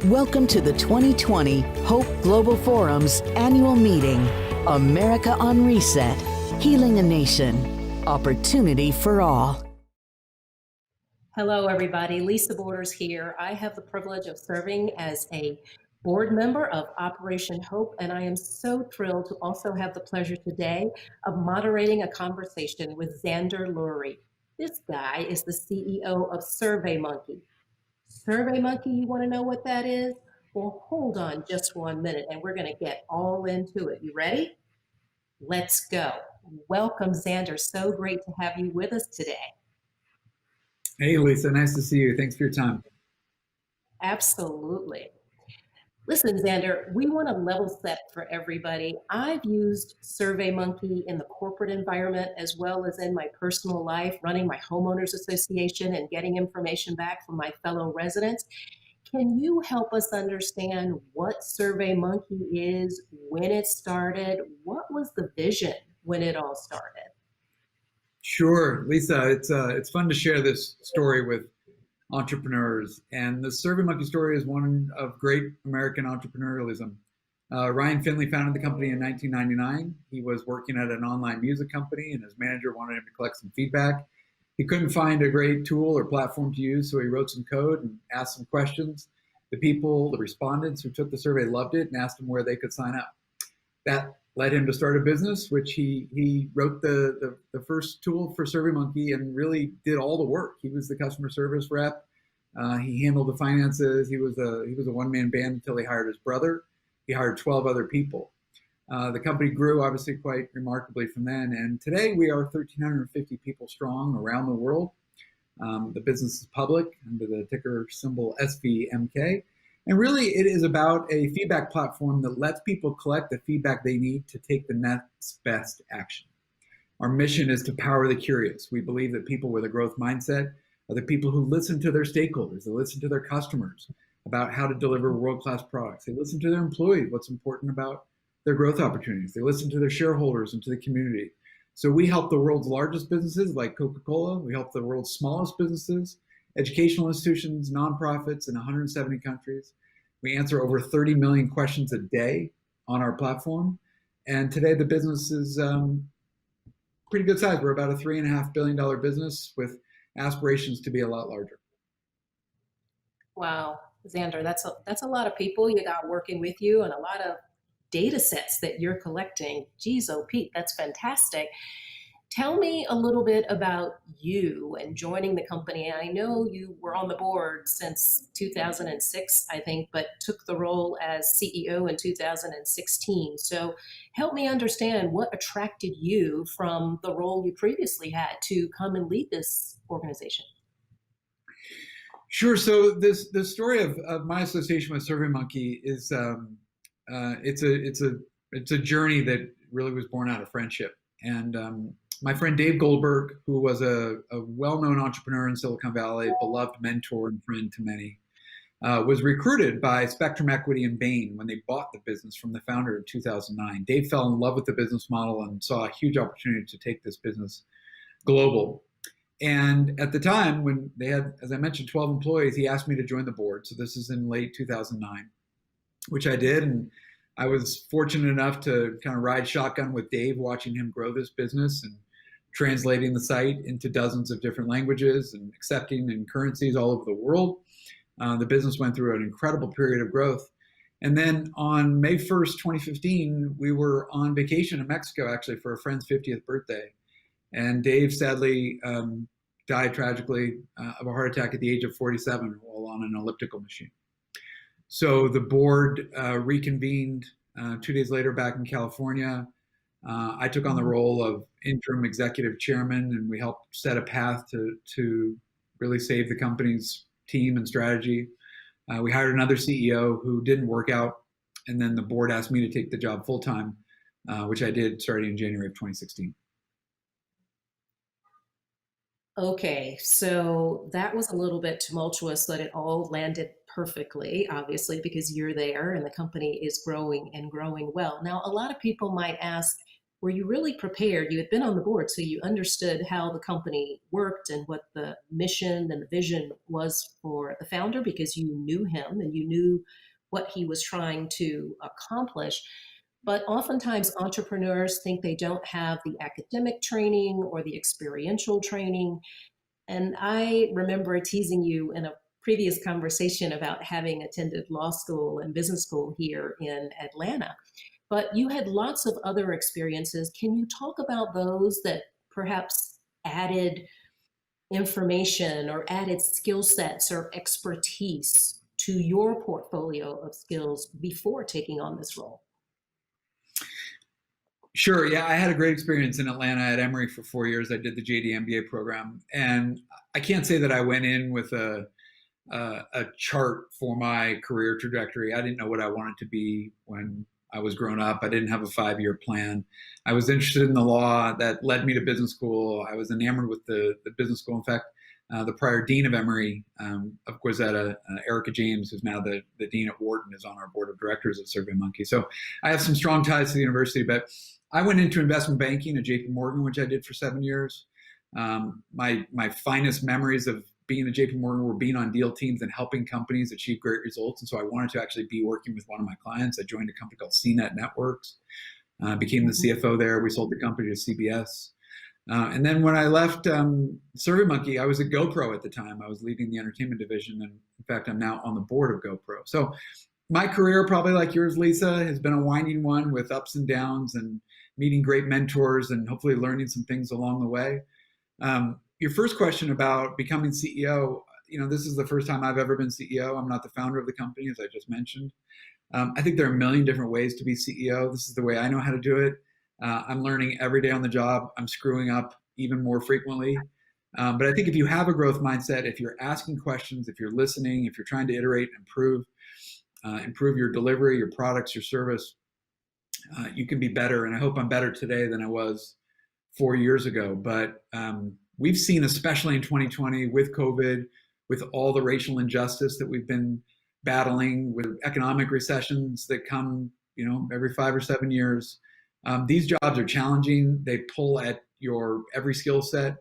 Welcome to the 2020 Hope Global Forum's annual meeting, America on Reset, Healing a Nation, Opportunity for All. Hello, everybody. Lisa Borders here. I have the privilege of serving as a board member of Operation Hope, and I am so thrilled to also have the pleasure today of moderating a conversation with Zander Lurie. This guy is the CEO of SurveyMonkey. SurveyMonkey, you want to know what that is? Well, hold on just 1 minute, and we're going to get all into it. You ready? Let's go. Welcome, Zander. So great to have you with us today. Hey, Lisa. Nice to see you. Thanks for your time. Absolutely. Listen, Zander, we want to level set for everybody. I've used SurveyMonkey in the corporate environment as well as in my personal life, running my homeowners association and getting information back from my fellow residents. Can you help us understand what SurveyMonkey is, when it started, what was the vision when it all started? Sure, Lisa. It's fun to share this story with entrepreneurs, and the SurveyMonkey story is one of great American entrepreneurialism. Ryan Finley founded the company in 1999. He was working at an online music company, and his manager wanted him to collect some feedback. He couldn't find a great tool or platform to use, so he wrote some code and asked some questions. The respondents who took the survey loved it and asked him where they could sign up. That led him to start a business, which he wrote the first tool for SurveyMonkey and really did all the work. He was the customer service rep. He handled the finances. He was a one-man band until he hired his brother. He hired 12 other people. The company grew obviously quite remarkably from then, and today we are 1,350 people strong around the world. The business is public under the ticker symbol SVMK. And really, it is about a feedback platform that lets people collect the feedback they need to take the next best action. Our mission is to power the curious. We believe that people with a growth mindset are the people who listen to their stakeholders, they listen to their customers about how to deliver world-class products. They listen to their employees, what's important about their growth opportunities. They listen to their shareholders and to the community. So we help the world's largest businesses like Coca-Cola. We help the world's smallest businesses, educational institutions, nonprofits in 170 countries. We answer over 30 million questions a day on our platform. And today the business is pretty good size. We're about a $3.5 billion business with aspirations to be a lot larger. Wow, Zander, that's a lot of people you got working with you and a lot of data sets that you're collecting. Geez, oh Pete, that's fantastic. Tell me a little bit about you and joining the company. I know you were on the board since 2006, I think, but took the role as CEO in 2016. So help me understand what attracted you from the role you previously had to come and lead this organization. Sure. So the story of my association with SurveyMonkey is it's a journey that really was born out of friendship. And my friend Dave Goldberg, who was a well-known entrepreneur in Silicon Valley, a beloved mentor and friend to many, was recruited by Spectrum Equity and Bain when they bought the business from the founder in 2009. Dave fell in love with the business model and saw a huge opportunity to take this business global. And at the time when they had, as I mentioned, 12 employees, he asked me to join the board. So this is in late 2009, which I did. And I was fortunate enough to kind of ride shotgun with Dave, watching him grow this business and translating the site into dozens of different languages and accepting in currencies all over the world. The business went through an incredible period of growth. And then on May 1st, 2015, we were on vacation in Mexico, actually, for a friend's 50th birthday. And Dave sadly died tragically of a heart attack at the age of 47 while on an elliptical machine. So the board reconvened 2 days later back in California. I took on the role of interim executive chairman, and we helped set a path to really save the company's team and strategy. We hired another CEO who didn't work out, and then the board asked me to take the job full time, which I did starting in January of 2016. Okay, so that was a little bit tumultuous, but it all landed perfectly, obviously, because you're there and the company is growing and growing well. Now, a lot of people might ask, were you really prepared? You had been on the board, so you understood how the company worked and what the mission and the vision was for the founder because you knew him and you knew what he was trying to accomplish. But oftentimes, entrepreneurs think they don't have the academic training or the experiential training. And I remember teasing you in a previous conversation about having attended law school and business school here in Atlanta. But you had lots of other experiences. Can you talk about those that perhaps added information or added skill sets or expertise to your portfolio of skills before taking on this role? Sure. Yeah, I had a great experience in Atlanta at Emory for 4 years. I did the JD MBA program, and I can't say that I went in with a chart for my career trajectory. I didn't know what I wanted to be when I was growing up. I didn't have a 5-year plan. I was interested in the law that led me to business school. I was enamored with the business school. In fact, the prior dean of Emory, of course, Erica James, who's now the dean at Wharton, is on our board of directors at SurveyMonkey. So I have some strong ties to the university, but I went into investment banking at JP Morgan, which I did for 7 years. My finest memories of being at JP Morgan were being on deal teams and helping companies achieve great results. And so I wanted to actually be working with one of my clients. I joined a company called CNET Networks, became the CFO there. We sold the company to CBS. And then when I left SurveyMonkey, I was at GoPro at the time. I was leading the entertainment division. And in fact, I'm now on the board of GoPro. So my career, probably like yours, Lisa, has been a winding one with ups and downs and meeting great mentors and hopefully learning some things along the way. Your first question about becoming CEO, this is the first time I've ever been CEO. I'm not the founder of the company, as I just mentioned. I think there are a million different ways to be CEO. This is the way I know how to do it. I'm learning every day on the job. I'm screwing up even more frequently. But I think if you have a growth mindset, if you're asking questions, if you're listening, if you're trying to iterate and improve your delivery, your products, your service, you can be better. And I hope I'm better today than I was 4 years ago. But we've seen, especially in 2020 with COVID, with all the racial injustice that we've been battling, with economic recessions that come, every 5 or 7 years. These jobs are challenging. They pull at your every skill set.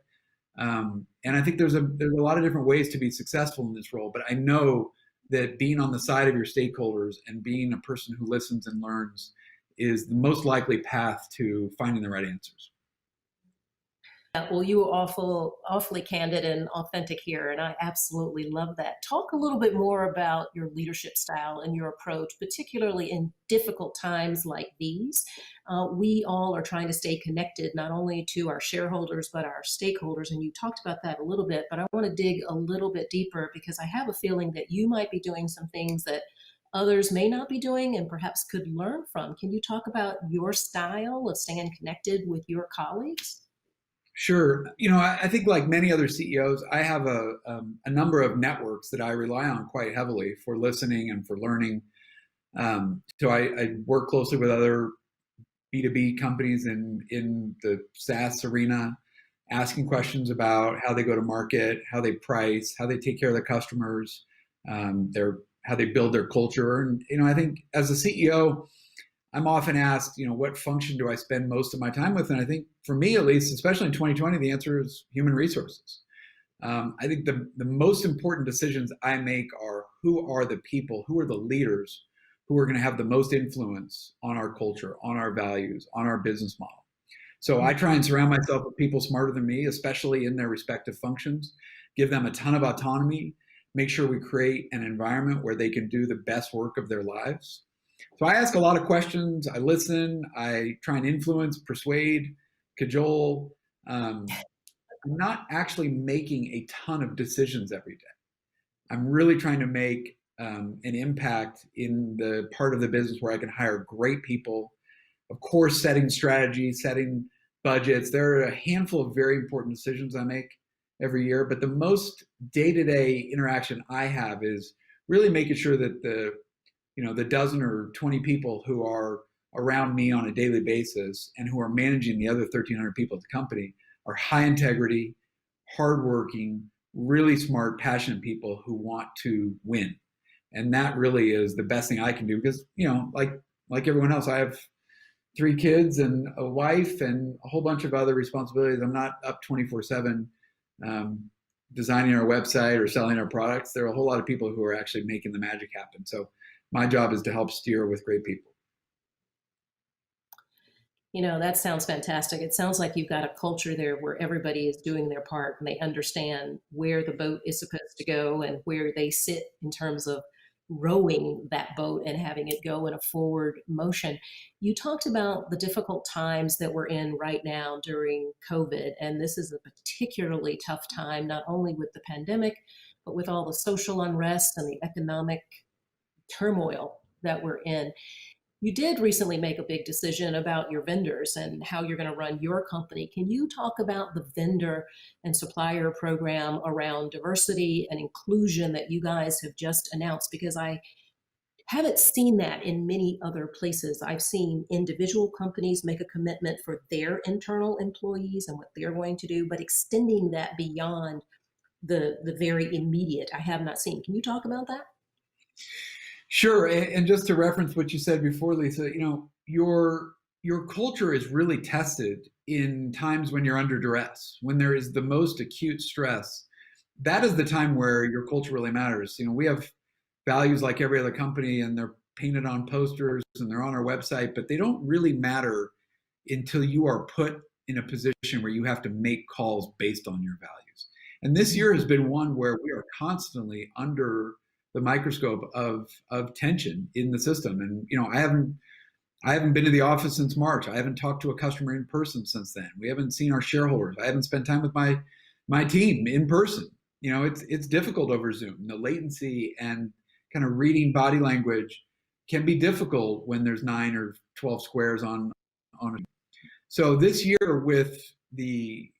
And I think there's a lot of different ways to be successful in this role. But I know that being on the side of your stakeholders and being a person who listens and learns is the most likely path to finding the right answers. Well, you were awfully candid and authentic here, and I absolutely love that. Talk a little bit more about your leadership style and your approach, particularly in difficult times like these. We all are trying to stay connected, not only to our shareholders, but our stakeholders, and you talked about that a little bit, but I want to dig a little bit deeper because I have a feeling that you might be doing some things that others may not be doing and perhaps could learn from. Can you talk about your style of staying connected with your colleagues? Sure. I think like many other CEOs, I have a number of networks that I rely on quite heavily for listening and for learning. So I work closely with other B2B companies in the SaaS arena, asking questions about how they go to market, how they price, how they take care of their customers, how they build their culture. And, I think as a CEO, I'm often asked, what function do I spend most of my time with? And I think for me, at least, especially in 2020, the answer is human resources. I think the most important decisions I make are who are the people, who are the leaders who are going to have the most influence on our culture, on our values, on our business model. So I try and surround myself with people smarter than me, especially in their respective functions, give them a ton of autonomy, make sure we create an environment where they can do the best work of their lives. So I ask a lot of questions. I listen. I try and influence, persuade, cajole. I'm not actually making a ton of decisions every day. I'm really trying to make an impact in the part of the business where I can hire great people. Of course, setting strategy, setting budgets. There are a handful of very important decisions I make every year, but the most day-to-day interaction I have is really making sure that the dozen or 20 people who are around me on a daily basis and who are managing the other 1,300 people at the company are high integrity, hardworking, really smart, passionate people who want to win. And that really is the best thing I can do because, like everyone else, I have 3 kids and a wife and a whole bunch of other responsibilities. I'm not up 24/7 designing our website or selling our products. There are a whole lot of people who are actually making the magic happen. So my job is to help steer with great people. That sounds fantastic. It sounds like you've got a culture there where everybody is doing their part and they understand where the boat is supposed to go and where they sit in terms of rowing that boat and having it go in a forward motion. You talked about the difficult times that we're in right now during COVID, and this is a particularly tough time, not only with the pandemic, but with all the social unrest and the economic turmoil that we're in. You did recently make a big decision about your vendors and how you're going to run your company. Can you talk about the vendor and supplier program around diversity and inclusion that you guys have just announced? Because I haven't seen that in many other places. I've seen individual companies make a commitment for their internal employees and what they're going to do, but extending that beyond the very immediate, I have not seen. Can you talk about that? Sure, and just to reference what you said before, Lisa, your culture is really tested in times when you're under duress, when there is the most acute stress. That is the time where your culture really matters. We have values like every other company, and they're painted on posters and they're on our website, but they don't really matter until you are put in a position where you have to make calls based on your values. And this year has been one where we are constantly under the microscope of tension in the system. And I haven't been to the office since March. I haven't talked to a customer in person since then. We haven't seen our shareholders. I haven't spent time with my team in person. It's difficult over Zoom. The latency and kind of reading body language can be difficult when there's 9 or 12 squares on it. So this year, with the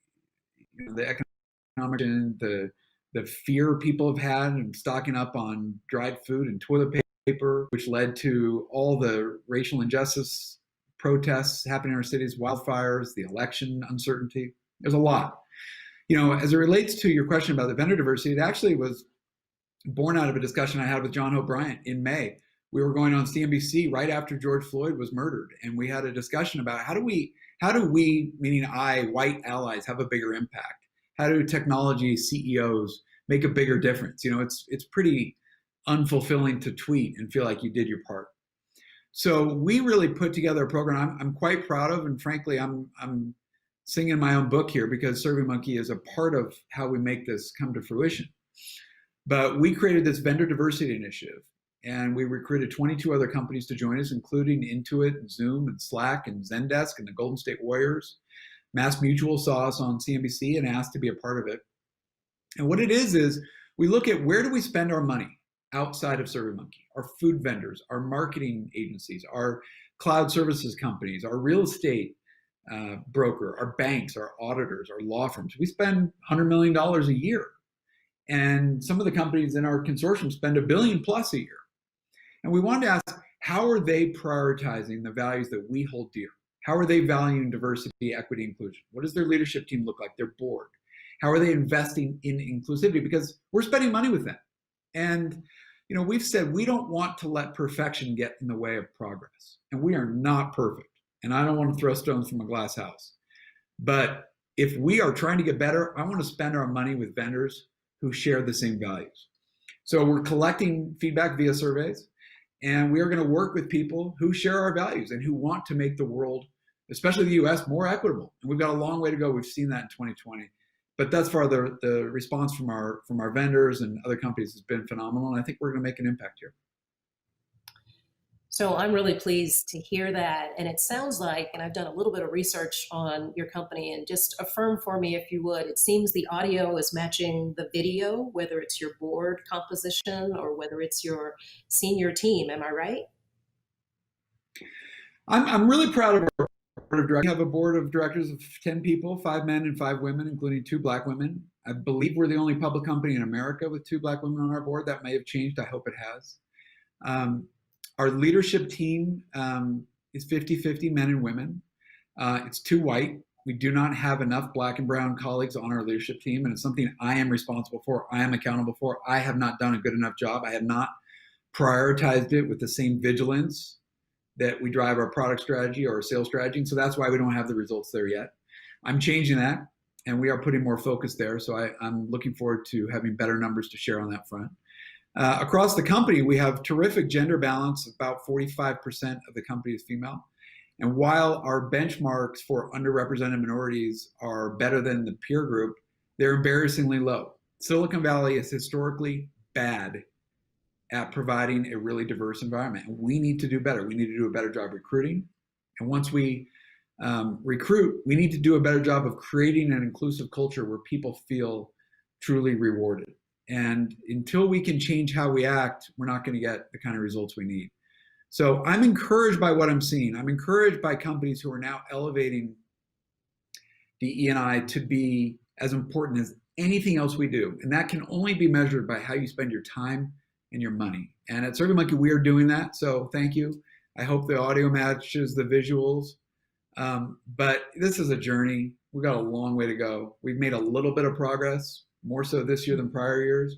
economic and the fear people have had and stocking up on dried food and toilet paper, which led to all the racial injustice protests happening in our cities, wildfires, the election uncertainty. There's a lot. As it relates to your question about the vendor diversity, it actually was born out of a discussion I had with John Hope Bryant in May. We were going on CNBC right after George Floyd was murdered, and we had a discussion about how do we, meaning white allies, have a bigger impact? How do technology CEOs make a bigger difference? It's pretty unfulfilling to tweet and feel like you did your part. So we really put together a program I'm quite proud of, and frankly, I'm singing my own book here because SurveyMonkey is a part of how we make this come to fruition. But we created this vendor diversity initiative, and we recruited 22 other companies to join us, including Intuit and Zoom and Slack and Zendesk and the Golden State Warriors. Mass Mutual saw us on CNBC and asked to be a part of it. And what it is we look at where do we spend our money outside of SurveyMonkey, our food vendors, our marketing agencies, our cloud services companies, our real estate broker, our banks, our auditors, our law firms. We spend $100 million a year. And some of the companies in our consortium spend $1 billion plus a year. And we wanted to ask, how are they prioritizing the values that we hold dear? How are they valuing diversity, equity, inclusion? What does their leadership team look like? Their board? How are they investing in inclusivity? Because we're spending money with them. And we've said we don't want to let perfection get in the way of progress. And we are not perfect. And I don't want to throw stones from a glass house. But if we are trying to get better, I want to spend our money with vendors who share the same values. So we're collecting feedback via surveys, and we are going to work with people who share our values and who want to make the world, especially the US, more equitable. And we've got a long way to go. We've seen that in 2020. But thus far, the response from our vendors and other companies has been phenomenal, and I think we're going to make an impact here. So I'm really pleased to hear that. And it sounds like, and I've done a little bit of research on your company, and just affirm for me if you would, it seems the audio is matching the video, whether it's your board composition or whether it's your senior team. Am I right? I'm really proud of our board of directors. We have a board of directors of 10 people, 5 men and 5 women, including 2 Black women. I believe we're the only public company in America with 2 Black women on our board. That may have changed. I hope it has. Our leadership team is 50-50 men and women. It's too white. We do not have enough Black and brown colleagues on our leadership team, and it's something I am responsible for, I am accountable for. I have not done a good enough job. I have not prioritized it with the same vigilance that we drive our product strategy or our sales strategy. And so that's why we don't have the results there yet. I'm changing that, and we are putting more focus there. So I'm looking forward to having better numbers to share on that front. Across the company, we have terrific gender balance. About 45% of the company is female. And while our benchmarks for underrepresented minorities are better than the peer group, they're embarrassingly low. Silicon Valley is historically bad at providing a really diverse environment. And we need to do better. We need to do a better job recruiting. And once we recruit, we need to do a better job of creating an inclusive culture where people feel truly rewarded. And until we can change how we act, we're not going to get the kind of results we need. So I'm encouraged by what I'm seeing. I'm encouraged by companies who are now elevating DE&I to be as important as anything else we do. And that can only be measured by how you spend your time and your money. And at SurveyMonkey, we are doing that. So thank you. I hope the audio matches the visuals. But this is a journey. We've got a long way to go. We've made a little bit of progress, more so this year than prior years.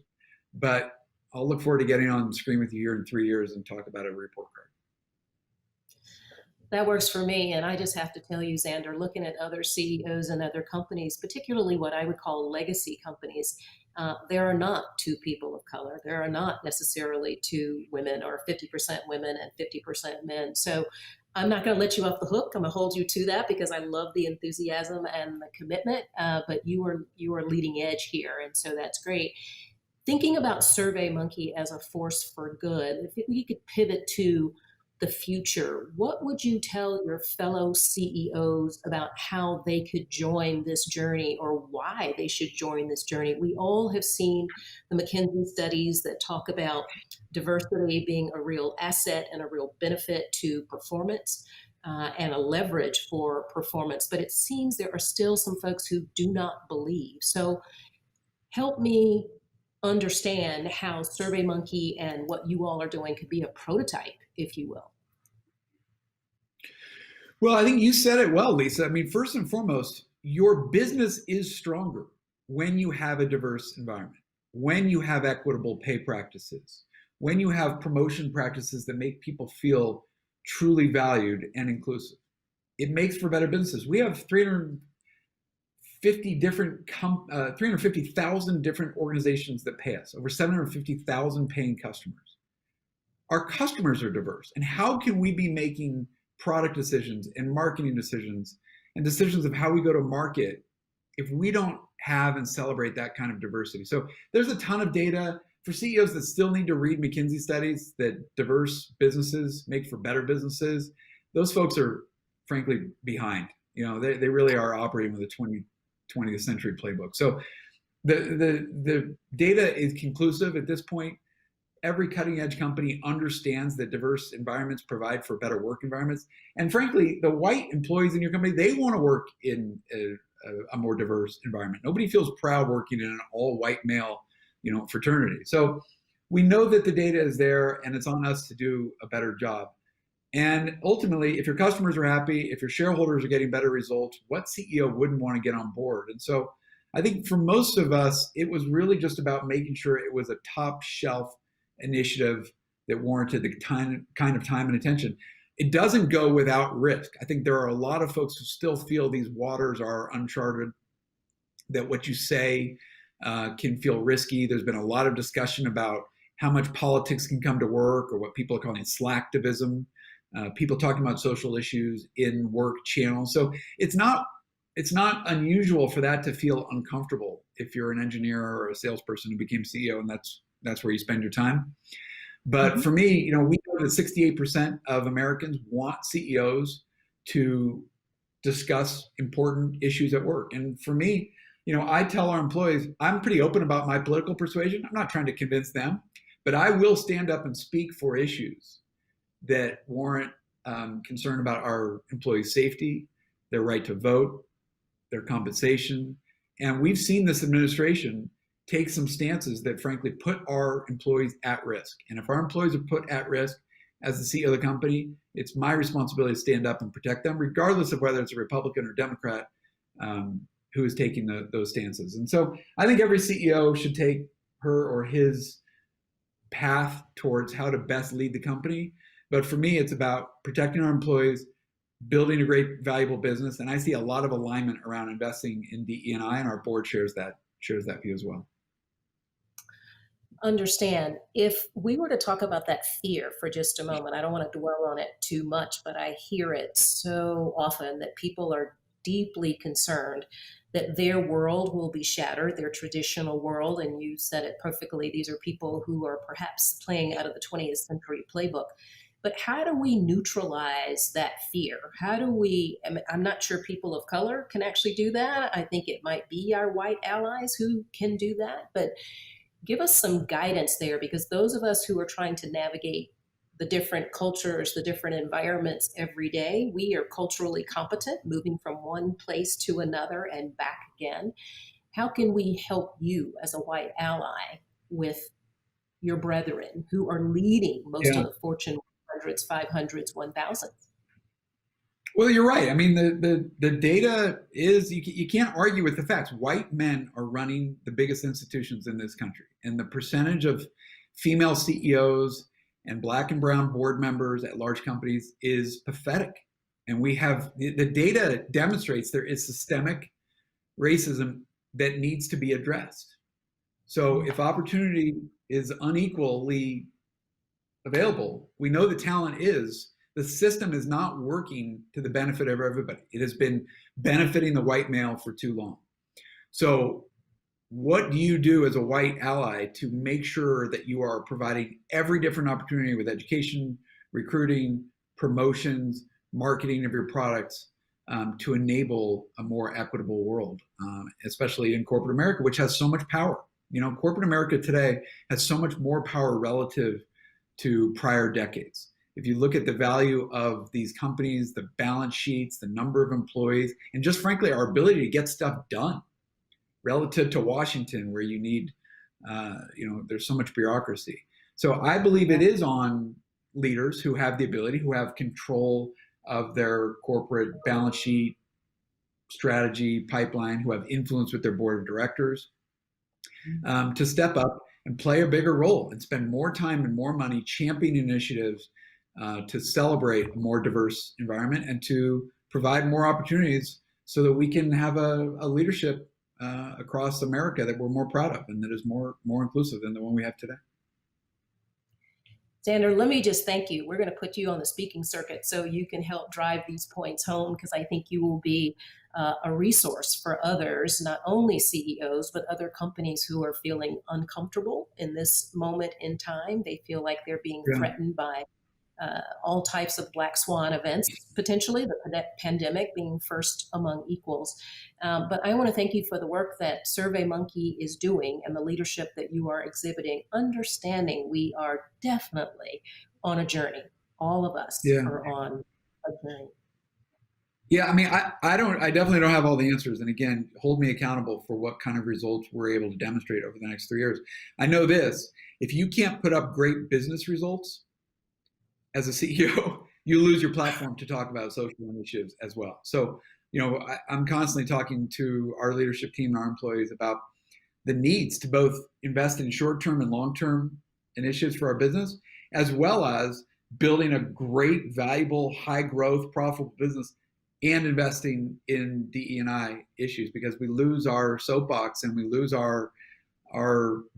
But I'll look forward to getting on the screen with you here in 3 years and talk about a report card. That works for me. And I just have to tell you, Zander, looking at other CEOs and other companies, particularly what I would call legacy companies, there are not two people of color. There are not necessarily two women or 50% women and 50% men. So I'm not going to let you off the hook. I'm going to hold you to that because I love the enthusiasm and the commitment. But you are leading edge here, and so that's great. Thinking about SurveyMonkey as a force for good, if we could pivot to the future, what would you tell your fellow CEOs about how they could join this journey or why they should join this journey? We all have seen the McKinsey studies that talk about diversity being a real asset and a real benefit to performance and a leverage for performance, but it seems there are still some folks who do not believe. So help me understand how SurveyMonkey and what you all are doing could be a prototype, if you will. Well, I think you said it well, Lisa. I mean, first and foremost, your business is stronger when you have a diverse environment, when you have equitable pay practices, when you have promotion practices that make people feel truly valued and inclusive. It makes for better businesses. We have 350,000 different organizations that pay us, over 750,000 paying customers. Our customers are diverse. And how can we be making product decisions and marketing decisions and decisions of how we go to market if we don't have and celebrate that kind of diversity? So there's a ton of data for CEOs that still need to read McKinsey studies that diverse businesses make for better businesses. Those folks are frankly behind. You know, they really are operating with a 20th century playbook. So the data is conclusive at this point. Every cutting edge company understands that diverse environments provide for better work environments. And frankly, the white employees in your company, they want to work in a more diverse environment. Nobody feels proud working in an all white male, fraternity. So we know that the data is there and it's on us to do a better job. And ultimately, if your customers are happy, if your shareholders are getting better results, what CEO wouldn't want to get on board? And so I think for most of us, it was really just about making sure it was a top shelf initiative that warranted the kind of time and attention. It doesn't go without risk. I think there are a lot of folks who still feel these waters are uncharted, that what you say can feel risky. There's been a lot of discussion about how much politics can come to work, or what people are calling slacktivism. People talking about social issues in work channels. So it's not unusual for that to feel uncomfortable if you're an engineer or a salesperson who became CEO, and that's where you spend your time. But for me, we know that 68% of Americans want CEOs to discuss important issues at work. And for me, I tell our employees, I'm pretty open about my political persuasion. I'm not trying to convince them, but I will stand up and speak for issues that warrant concern about our employees' safety, their right to vote, their compensation. And we've seen this administration take some stances that frankly put our employees at risk. And if our employees are put at risk as the CEO of the company, it's my responsibility to stand up and protect them, regardless of whether it's a Republican or Democrat who is taking those stances. And so I think every CEO should take her or his path towards how to best lead the company, But for me, it's about protecting our employees, building a great, valuable business. And I see a lot of alignment around investing in DE&I, and our board shares that view as well. Understand, if we were to talk about that fear for just a moment, I don't want to dwell on it too much, but I hear it so often that people are deeply concerned that their world will be shattered, their traditional world. And you said it perfectly. These are people who are perhaps playing out of the 20th century playbook. But how do we neutralize that fear? How do we, I'm not sure people of color can actually do that. I think it might be our white allies who can do that. But give us some guidance there, because those of us who are trying to navigate the different cultures, the different environments every day, we are culturally competent, moving from one place to another and back again. How can we help you as a white ally with your brethren who are leading most of the Fortune 100s, 500s, 1000s? Well, you're right. I mean, the data is, you can't argue with the facts. White men are running the biggest institutions in this country, and the percentage of female CEOs and Black and brown board members at large companies is pathetic. And we have, the data demonstrates there is systemic racism that needs to be addressed. So if opportunity is unequally available, we know the talent is. The system is not working to the benefit of everybody. It has been benefiting the white male for too long. So what do you do as a white ally to make sure that you are providing every different opportunity with education, recruiting, promotions, marketing of your products, to enable a more equitable world, especially in corporate America, which has so much power. You know, corporate America today has so much more power relative to prior decades. If you look at the value of these companies, the balance sheets, the number of employees, and just frankly, our ability to get stuff done relative to Washington, where you need, there's so much bureaucracy. So I believe it is on leaders who have the ability, who have control of their corporate balance sheet, strategy, pipeline, who have influence with their board of directors, to step up and play a bigger role and spend more time and more money championing initiatives to celebrate a more diverse environment and to provide more opportunities so that we can have a leadership across America that we're more proud of and that is more inclusive than the one we have today. Zander, let me just thank you. We're going to put you on the speaking circuit so you can help drive these points home, because I think you will be a resource for others, not only CEOs, but other companies who are feeling uncomfortable in this moment in time. They feel like they're being threatened by all types of black swan events, potentially, the pandemic being first among equals. But I want to thank you for the work that SurveyMonkey is doing and the leadership that you are exhibiting, understanding we are definitely on a journey. All of us are on a journey. Yeah, I mean, I definitely don't have all the answers. And again, hold me accountable for what kind of results we're able to demonstrate over the next 3 years. I know this, if you can't put up great business results as a CEO, you lose your platform to talk about social initiatives as well. So, I'm constantly talking to our leadership team and our employees about the needs to both invest in short-term and long-term initiatives for our business, as well as building a great, valuable, high-growth, profitable business and investing in DE&I issues, because we lose our soapbox and we lose our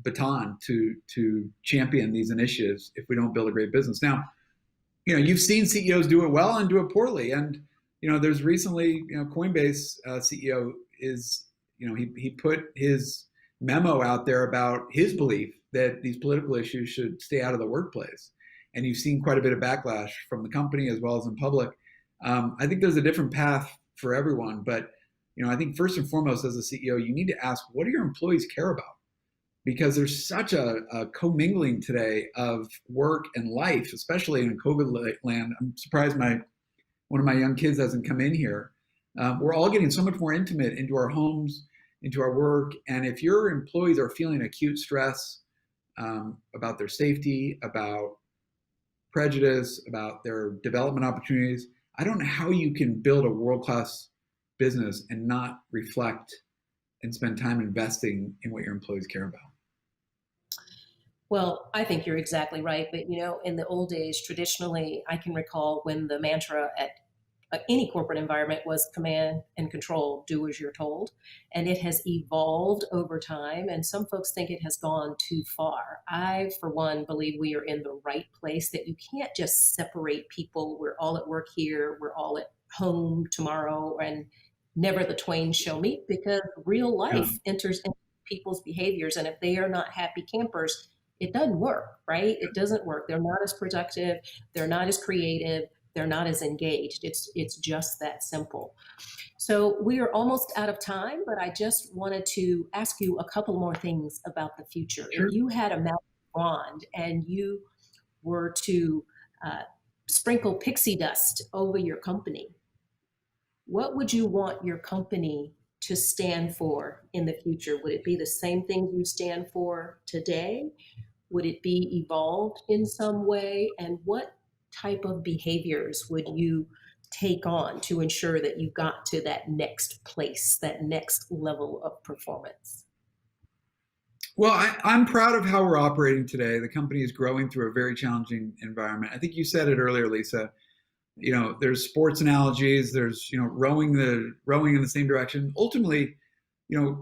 baton to champion these initiatives if we don't build a great business. Now, you've seen CEOs do it well and do it poorly. And, there's recently, Coinbase CEO is, he put his memo out there about his belief that these political issues should stay out of the workplace. And you've seen quite a bit of backlash from the company as well as in public. I think there's a different path for everyone. But, I think first and foremost, as a CEO, you need to ask, what do your employees care about? Because there's such a commingling today of work and life, especially in COVID land. I'm surprised one of my young kids hasn't come in here. We're all getting so much more intimate into our homes, into our work. And if your employees are feeling acute stress about their safety, about prejudice, about their development opportunities, I don't know how you can build a world-class business and not reflect and spend time investing in what your employees care about. Well, I think you're exactly right. But, in the old days, traditionally, I can recall when the mantra at any corporate environment was command and control, do as you're told. And it has evolved over time. And some folks think it has gone too far. I, for one, believe we are in the right place, that you can't just separate people. We're all at work here, we're all at home tomorrow, and never the twain shall meet, because real Yeah, life enters into people's behaviors. And if they are not happy campers, it doesn't work, right? It doesn't work. They're not as productive, they're not as creative, they're not as engaged. It's just that simple. So we are almost out of time, but I just wanted to ask you a couple more things about the future. If sure. you had a magic wand and you were to uh, sprinkle pixie dust over your company, what would you want your company to stand for in the future? Would it be the same thing you stand for today? Would it be evolved in some way? And what type of behaviors would you take on to ensure that you got to that next place, that next level of performance? Well, I'm proud of how we're operating today. The company is growing through a very challenging environment. I think you said it earlier, Lisa. There's sports analogies. There's rowing in the same direction. Ultimately,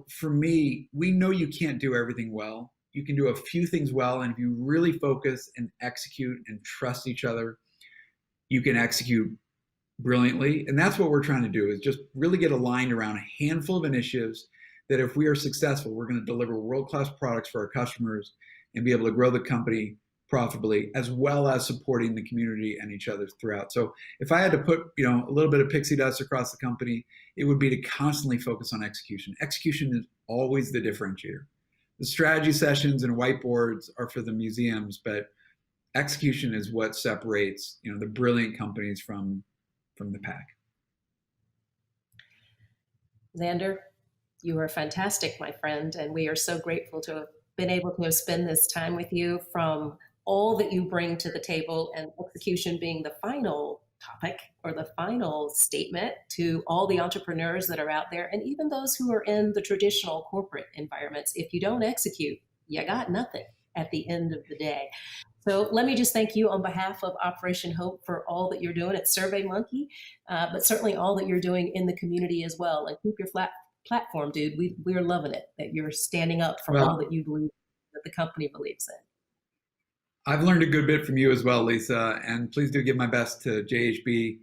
for me, we know you can't do everything well. You can do a few things well, and if you really focus and execute and trust each other, you can execute brilliantly. And that's what we're trying to do, is just really get aligned around a handful of initiatives that, if we are successful, we're going to deliver world-class products for our customers and be able to grow the company profitably, as well as supporting the community and each other throughout. So if I had to put, a little bit of pixie dust across the company, it would be to constantly focus on execution. Execution is always the differentiator. The strategy sessions and whiteboards are for the museums, but execution is what separates, the brilliant companies from the pack. Zander, you are fantastic, my friend, and we are so grateful to have been able to spend this time with you. From all that you bring to the table, and execution being the final topic or the final statement, to all the entrepreneurs that are out there, and even those who are in the traditional corporate environments. If you don't execute, you got nothing at the end of the day. So let me just thank you on behalf of Operation Hope for all that you're doing at SurveyMonkey, but certainly all that you're doing in the community as well. And keep your platform, dude. We're loving it that you're standing up for all Well, that you believe, that the company believes in. I've learned a good bit from you as well, Lisa, and please do give my best to JHB.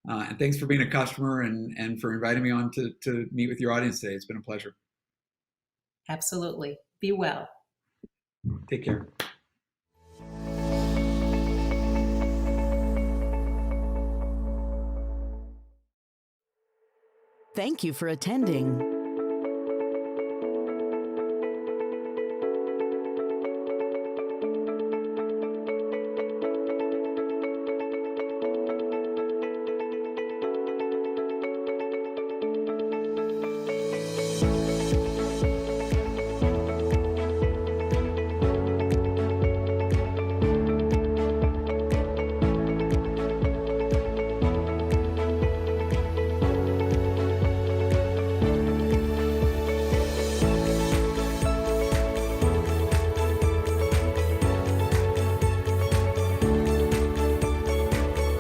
And thanks for being a customer and for inviting me on to meet with your audience today. It's been a pleasure. Absolutely. Be well. Take care. Thank you for attending